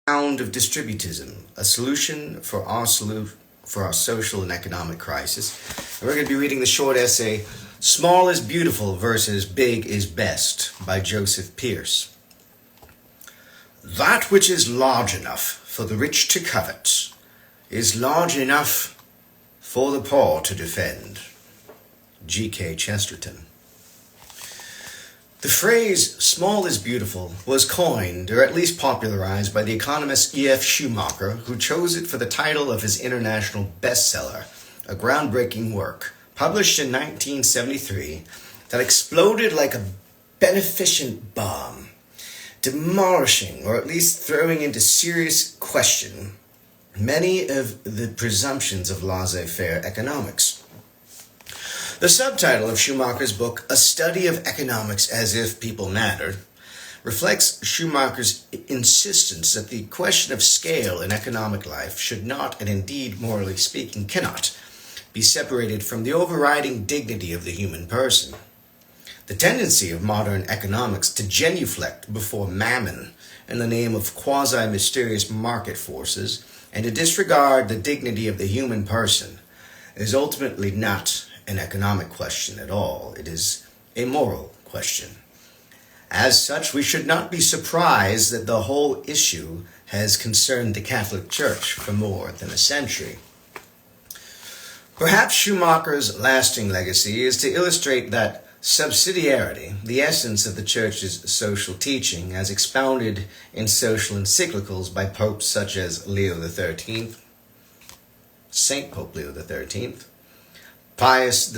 Round of distributism, a solution for our social and economic crisis. And we're going to be reading the short essay, Small is Beautiful versus Big is Best by Joseph Pearce. That which is large enough for the rich to covet is large enough for the poor to defend. G.K. Chesterton. The phrase, small is beautiful, was coined, or at least popularized, by the economist E.F. Schumacher, who chose it for the title of his international bestseller, a groundbreaking work, published in 1973, that exploded like a beneficent bomb, demolishing, or at least throwing into serious question, many of the presumptions of laissez-faire economics. The subtitle of Schumacher's book, A Study of Economics as If People Mattered, reflects Schumacher's insistence that the question of scale in economic life should not, and indeed, morally speaking, cannot, be separated from the overriding dignity of the human person. The tendency of modern economics to genuflect before mammon in the name of quasi-mysterious market forces and to disregard the dignity of the human person is ultimately not an economic question at all. It is a moral question. As such, we should not be surprised that the whole issue has concerned the Catholic Church for more than a century. Perhaps Schumacher's lasting legacy is to illustrate that subsidiarity, the essence of the Church's social teaching, as expounded in social encyclicals by popes such as Leo XIII, Saint Pope Leo XIII, Pius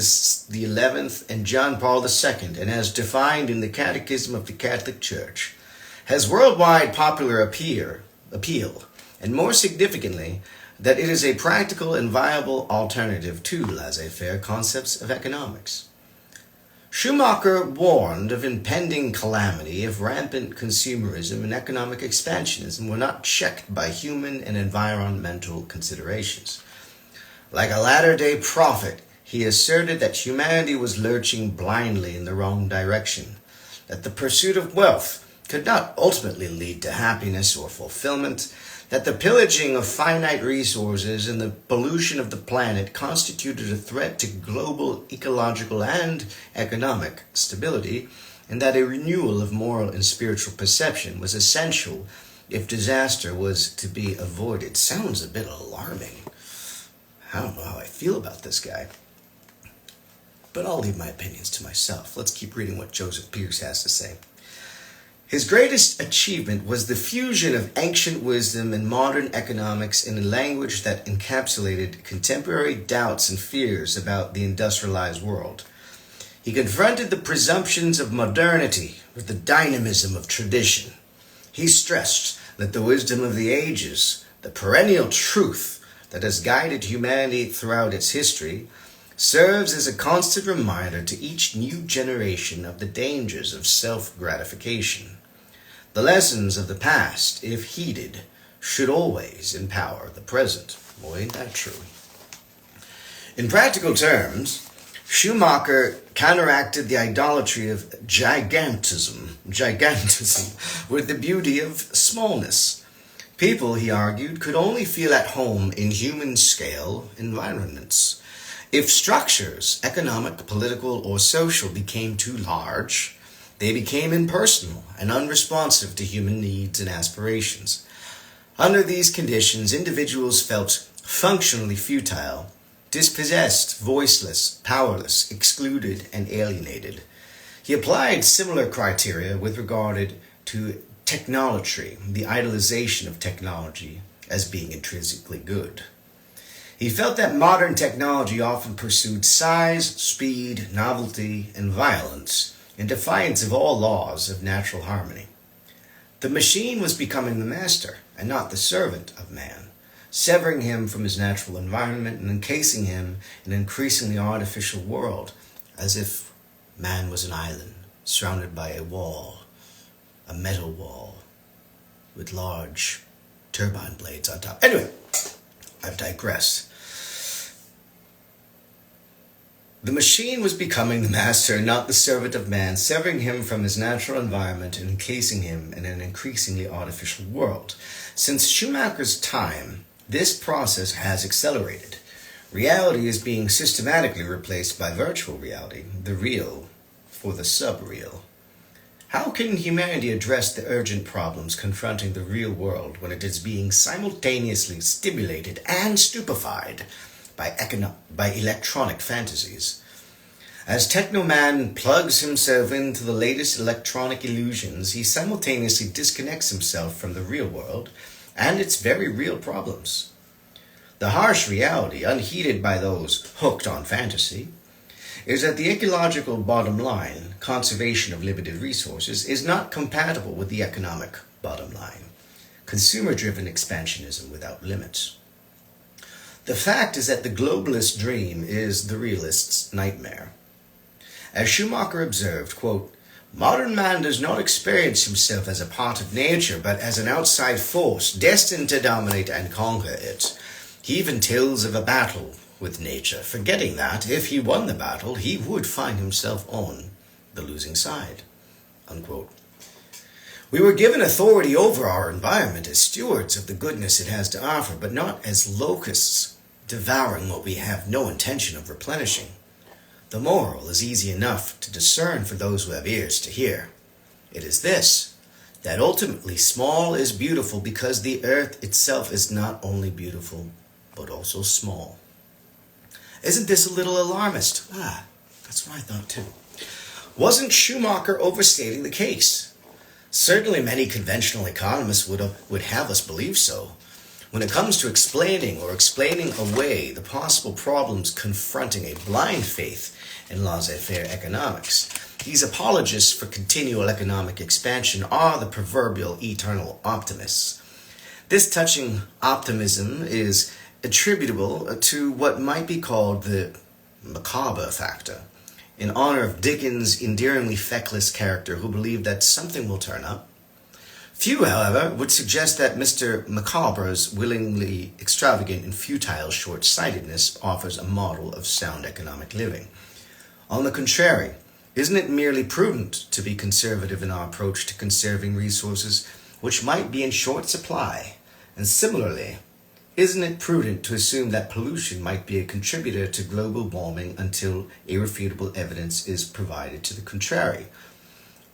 XI, and John Paul II, and as defined in the Catechism of the Catholic Church, has worldwide popular appeal, and more significantly, that it is a practical and viable alternative to laissez-faire concepts of economics. Schumacher warned of impending calamity if rampant consumerism and economic expansionism were not checked by human and environmental considerations. Like a latter-day prophet, he asserted that humanity was lurching blindly in the wrong direction, that the pursuit of wealth could not ultimately lead to happiness or fulfillment, that the pillaging of finite resources and the pollution of the planet constituted a threat to global ecological and economic stability, and that a renewal of moral and spiritual perception was essential if disaster was to be avoided. Sounds a bit alarming. I don't know how I feel about this guy. But I'll leave my opinions to myself. Let's keep reading what Joseph Pearce has to say. His greatest achievement was the fusion of ancient wisdom and modern economics in a language that encapsulated contemporary doubts and fears about the industrialized world. He confronted the presumptions of modernity with the dynamism of tradition. He stressed that the wisdom of the ages, the perennial truth that has guided humanity throughout its history, serves as a constant reminder to each new generation of the dangers of self-gratification. The lessons of the past, if heeded, should always empower the present. Boy, ain't that true. In practical terms, Schumacher counteracted the idolatry of gigantism with the beauty of smallness. People, he argued, could only feel at home in human-scale environments. If structures, economic, political, or social, became too large, they became impersonal and unresponsive to human needs and aspirations. Under these conditions, individuals felt functionally futile, dispossessed, voiceless, powerless, excluded, and alienated. He applied similar criteria with regard to technolatry, the idolization of technology as being intrinsically good. He felt that modern technology often pursued size, speed, novelty, and violence in defiance of all laws of natural harmony. The machine was becoming the master and not the servant of man, severing him from his natural environment and encasing him in an increasingly artificial world, as if man was an island surrounded by a wall, a metal wall, with large turbine blades on top. Anyway, I've digressed. The machine was becoming the master, not the servant of man, severing him from his natural environment and encasing him in an increasingly artificial world. Since Schumacher's time, this process has accelerated. Reality is being systematically replaced by virtual reality, the real for the subreal. How can humanity address the urgent problems confronting the real world when it is being simultaneously stimulated and stupefied by electronic fantasies? As Technoman plugs himself into the latest electronic illusions, he simultaneously disconnects himself from the real world and its very real problems. The harsh reality, unheeded by those hooked on fantasy, is that the ecological bottom line, conservation of limited resources, is not compatible with the economic bottom line, consumer-driven expansionism without limits. The fact is that the globalist dream is the realist's nightmare. As Schumacher observed, quote, "Modern man does not experience himself as a part of nature, but as an outside force destined to dominate and conquer it. He even tells of a battle with nature, forgetting that, if he won the battle, he would find himself on the losing side." Unquote. We were given authority over our environment as stewards of the goodness it has to offer, but not as locusts devouring what we have no intention of replenishing. The moral is easy enough to discern for those who have ears to hear. It is this, that ultimately small is beautiful because the earth itself is not only beautiful, but also small. Isn't this a little alarmist? That's what I thought too. Wasn't Schumacher overstating the case? Certainly many conventional economists would have us believe so. When it comes to explaining away the possible problems confronting a blind faith in laissez-faire economics, these apologists for continual economic expansion are the proverbial eternal optimists. This touching optimism is attributable to what might be called the macabre factor, in honor of Dickens' endearingly feckless character who believed that something will turn up. Few, however, would suggest that Mr. Macabre's willingly extravagant and futile short-sightedness offers a model of sound economic living. On the contrary, isn't it merely prudent to be conservative in our approach to conserving resources which might be in short supply? And similarly, isn't it prudent to assume that pollution might be a contributor to global warming until irrefutable evidence is provided to the contrary?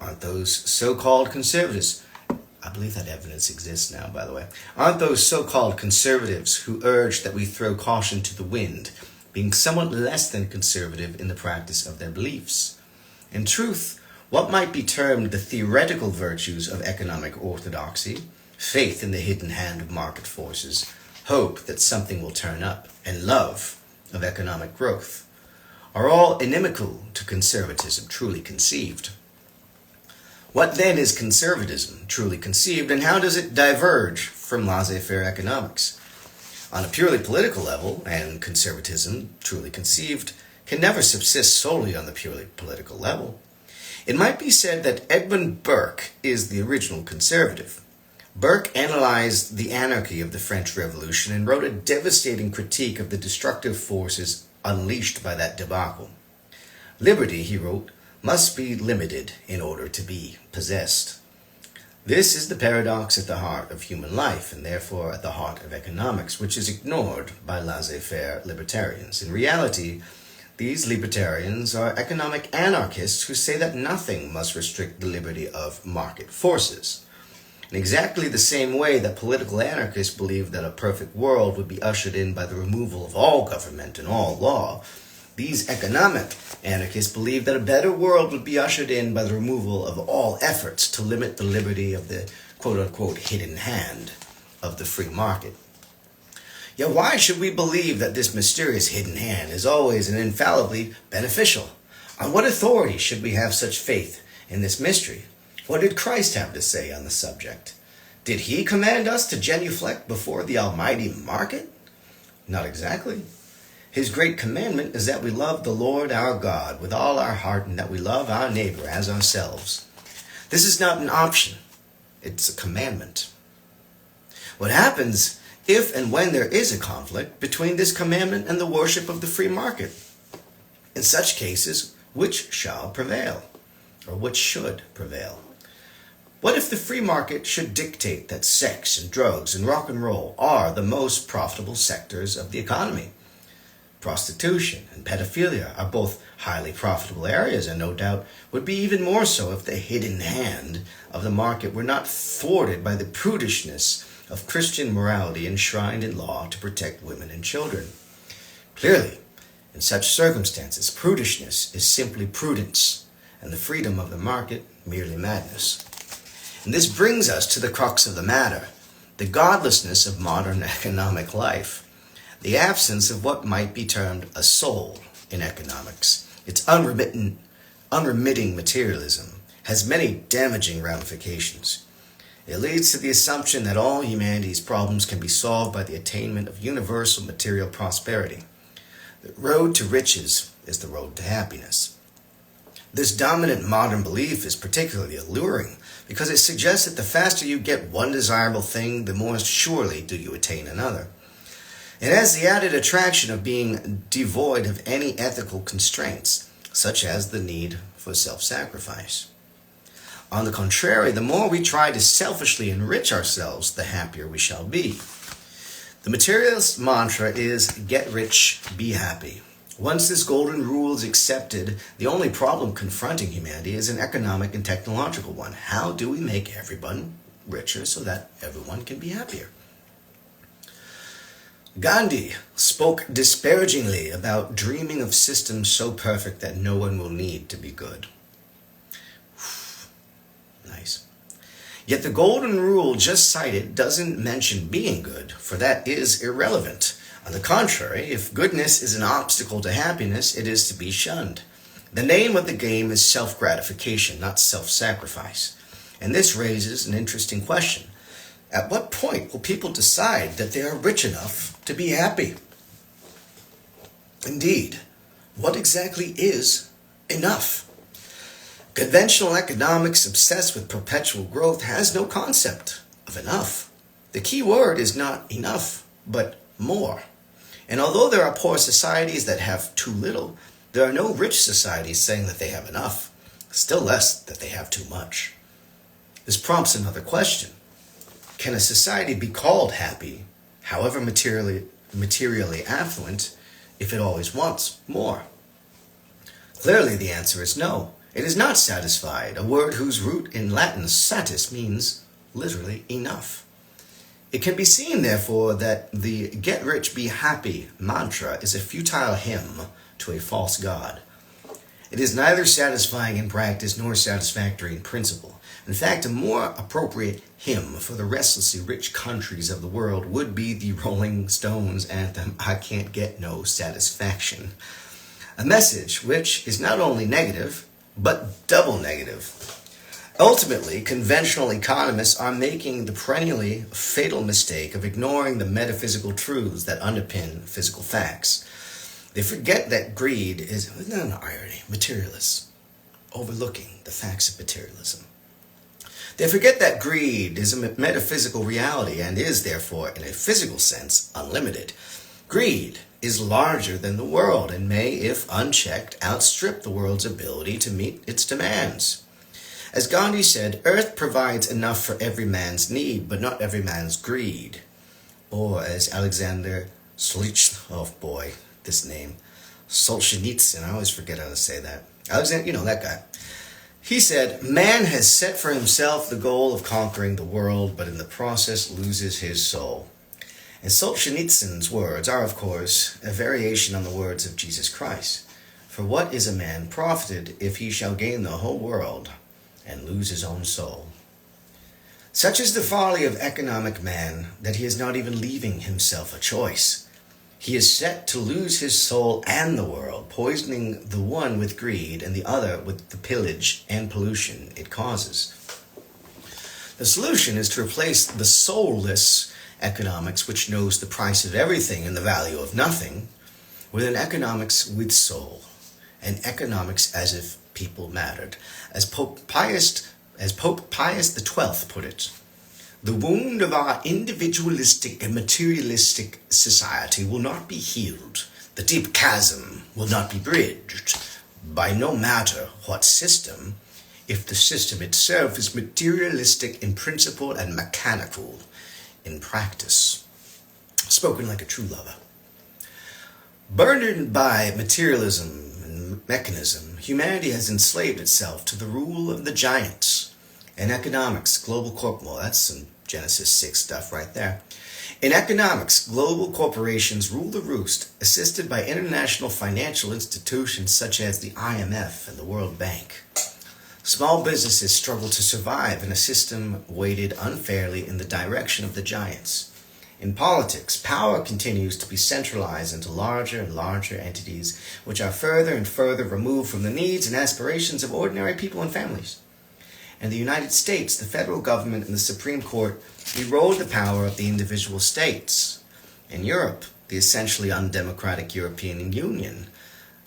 Aren't those so-called conservatives, I believe that evidence exists now, by the way, aren't those so-called conservatives who urge that we throw caution to the wind, being somewhat less than conservative in the practice of their beliefs? In truth, what might be termed the theoretical virtues of economic orthodoxy, faith in the hidden hand of market forces, hope that something will turn up, and love of economic growth, are all inimical to conservatism truly conceived. What then is conservatism truly conceived, and how does it diverge from laissez-faire economics? On a purely political level, and conservatism truly conceived can never subsist solely on the purely political level. It might be said that Edmund Burke is the original conservative. Burke analyzed the anarchy of the French Revolution and wrote a devastating critique of the destructive forces unleashed by that debacle. Liberty, he wrote, must be limited in order to be possessed. This is the paradox at the heart of human life, and therefore at the heart of economics, which is ignored by laissez-faire libertarians. In reality, these libertarians are economic anarchists who say that nothing must restrict the liberty of market forces. In exactly the same way that political anarchists believe that a perfect world would be ushered in by the removal of all government and all law, these economic anarchists believe that a better world would be ushered in by the removal of all efforts to limit the liberty of the quote-unquote hidden hand of the free market. Yet why should we believe that this mysterious hidden hand is always and infallibly beneficial? On what authority should we have such faith in this mystery? What did Christ have to say on the subject? Did he command us to genuflect before the almighty market? Not exactly. His great commandment is that we love the Lord our God with all our heart and that we love our neighbor as ourselves. This is not an option. It's a commandment. What happens if and when there is a conflict between this commandment and the worship of the free market? In such cases, which shall prevail? Or which should prevail? What if the free market should dictate that sex and drugs and rock and roll are the most profitable sectors of the economy? Prostitution and pedophilia are both highly profitable areas, and no doubt would be even more so if the hidden hand of the market were not thwarted by the prudishness of Christian morality enshrined in law to protect women and children. Clearly, in such circumstances, prudishness is simply prudence, and the freedom of the market merely madness. And this brings us to the crux of the matter, the godlessness of modern economic life. The absence of what might be termed a soul in economics, its unremitting materialism, has many damaging ramifications. It leads to the assumption that all humanity's problems can be solved by the attainment of universal material prosperity. The road to riches is the road to happiness. This dominant modern belief is particularly alluring because it suggests that the faster you get one desirable thing, the more surely do you attain another. It has the added attraction of being devoid of any ethical constraints, such as the need for self-sacrifice. On the contrary, the more we try to selfishly enrich ourselves, the happier we shall be. The materialist mantra is, get rich, be happy. Once this golden rule is accepted, the only problem confronting humanity is an economic and technological one. How do we make everyone richer so that everyone can be happier? Gandhi spoke disparagingly about dreaming of systems so perfect that no one will need to be good. Nice. Yet the golden rule just cited doesn't mention being good, for that is irrelevant. On the contrary, if goodness is an obstacle to happiness, it is to be shunned. The name of the game is self-gratification, not self-sacrifice. And this raises an interesting question. At what point will people decide that they are rich enough to be happy? Indeed, what exactly is enough? Conventional economics obsessed with perpetual growth has no concept of enough. The key word is not enough, but more. And although there are poor societies that have too little, there are no rich societies saying that they have enough, still less that they have too much. This prompts another question. Can a society be called happy, however materially affluent, if it always wants more? Clearly the answer is no. It is not satisfied, a word whose root in Latin satis means literally enough. It can be seen, therefore, that the get rich, be happy mantra is a futile hymn to a false god. It is neither satisfying in practice nor satisfactory in principle. In fact, a more appropriate hymn for the restlessly rich countries of the world would be the Rolling Stones anthem, I Can't Get No Satisfaction. A message which is not only negative, but double negative. Ultimately, conventional economists are making the perennially fatal mistake of ignoring the metaphysical truths that underpin physical facts. They forget that greed is, isn't that an irony, materialists, overlooking the facts of materialism. They forget that greed is a metaphysical reality and is, therefore, in a physical sense, unlimited. Greed is larger than the world and may, if unchecked, outstrip the world's ability to meet its demands. As Gandhi said, Earth provides enough for every man's need, but not every man's greed. Or as Alexander Solzhenitsyn, I always forget how to say that. Alexander, that guy. He said, man has set for himself the goal of conquering the world, but in the process loses his soul. And Solzhenitsyn's words are, of course, a variation on the words of Jesus Christ. For what is a man profited if he shall gain the whole world and lose his own soul? Such is the folly of economic man that he is not even leaving himself a choice. He is set to lose his soul and the world, poisoning the one with greed and the other with the pillage and pollution it causes. The solution is to replace the soulless economics, which knows the price of everything and the value of nothing, with an economics with soul, an economics as if people mattered. As Pope Pius XII put it, the wound of our individualistic and materialistic society will not be healed The deep chasm will not be bridged by no matter what system, if the system itself is materialistic in principle and mechanical in practice. Spoken like a true lover. Burdened by materialism and mechanism, humanity has enslaved itself to the rule of the giants. In economics, well, that's some Genesis 6 stuff right there. In economics, global corporations rule the roost, assisted by international financial institutions such as the IMF and the World Bank. Small businesses struggle to survive in a system weighted unfairly in the direction of the giants. In politics, power continues to be centralized into larger and larger entities, which are further and further removed from the needs and aspirations of ordinary people and families. In the United States, the federal government and the Supreme Court erode the power of the individual states. In Europe, the essentially undemocratic European Union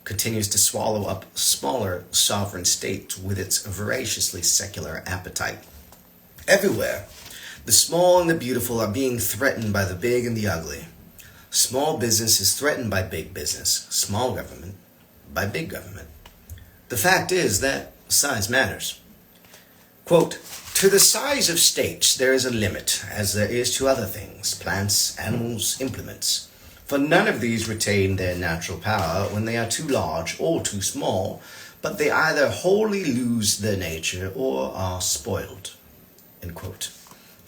continues to swallow up smaller sovereign states with its voraciously secular appetite. Everywhere, the small and the beautiful are being threatened by the big and the ugly. Small business is threatened by big business, small government by big government. The fact is that size matters. Quote, to the size of states there is a limit, as there is to other things, plants, animals, implements. For none of these retain their natural power when they are too large or too small, but they either wholly lose their nature or are spoiled. End quote.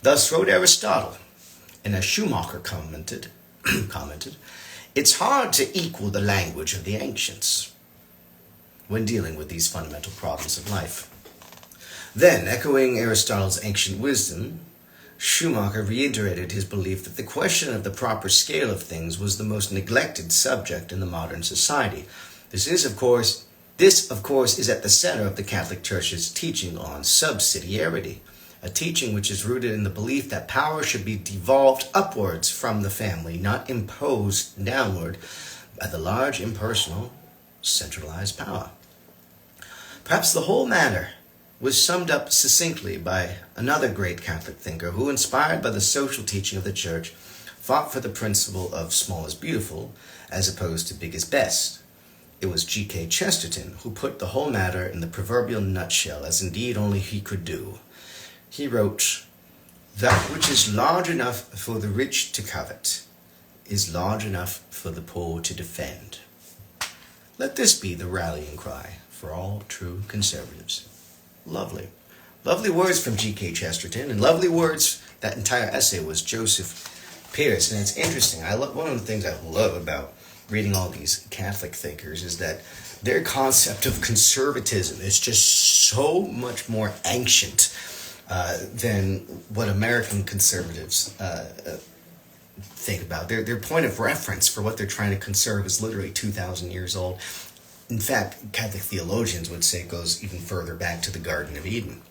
Thus wrote Aristotle, and as Schumacher commented, it's hard to equal the language of the ancients when dealing with these fundamental problems of life. Then, echoing Aristotle's ancient wisdom, Schumacher reiterated his belief that the question of the proper scale of things was the most neglected subject in the modern society. This, of course, is at the center of the Catholic Church's teaching on subsidiarity, a teaching which is rooted in the belief that power should be devolved upwards from the family, not imposed downward by the large, impersonal, centralized power. Perhaps the whole matter was summed up succinctly by another great Catholic thinker who, inspired by the social teaching of the Church, fought for the principle of small is beautiful as opposed to big is best. It was G.K. Chesterton who put the whole matter in the proverbial nutshell, as indeed only he could do. He wrote, that which is large enough for the rich to covet is large enough for the poor to defend. Let this be the rallying cry for all true conservatives. Lovely. Lovely words from G.K. Chesterton, and lovely words. That entire essay was Joseph Pearce, and it's interesting. One of the things I love about reading all these Catholic thinkers is that their concept of conservatism is just so much more ancient than what American conservatives think about. Their point of reference for what they're trying to conserve is literally 2,000 years old. In fact, Catholic theologians would say it goes even further back to the Garden of Eden.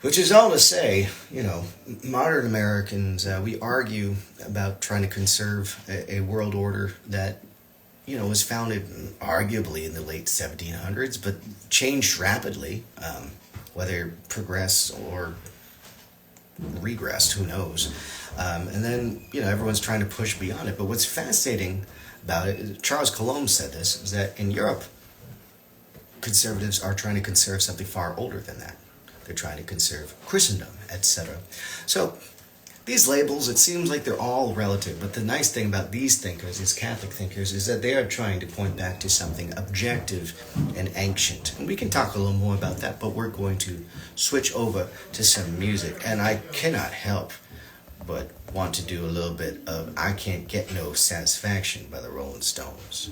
Which is all to say, modern Americans, we argue about trying to conserve a world order that, was founded arguably in the late 1700s, but changed rapidly, whether progressed or regressed, who knows. And then, everyone's trying to push beyond it. But what's fascinating about it, Charles Coulomb said this, is that in Europe, conservatives are trying to conserve something far older than that. They're trying to conserve Christendom, etc. So these labels, it seems like they're all relative, but the nice thing about these thinkers, these Catholic thinkers, is that they are trying to point back to something objective and ancient. And we can talk a little more about that, but we're going to switch over to some music. And I cannot help but want to do a little bit of I Can't Get No Satisfaction by the Rolling Stones.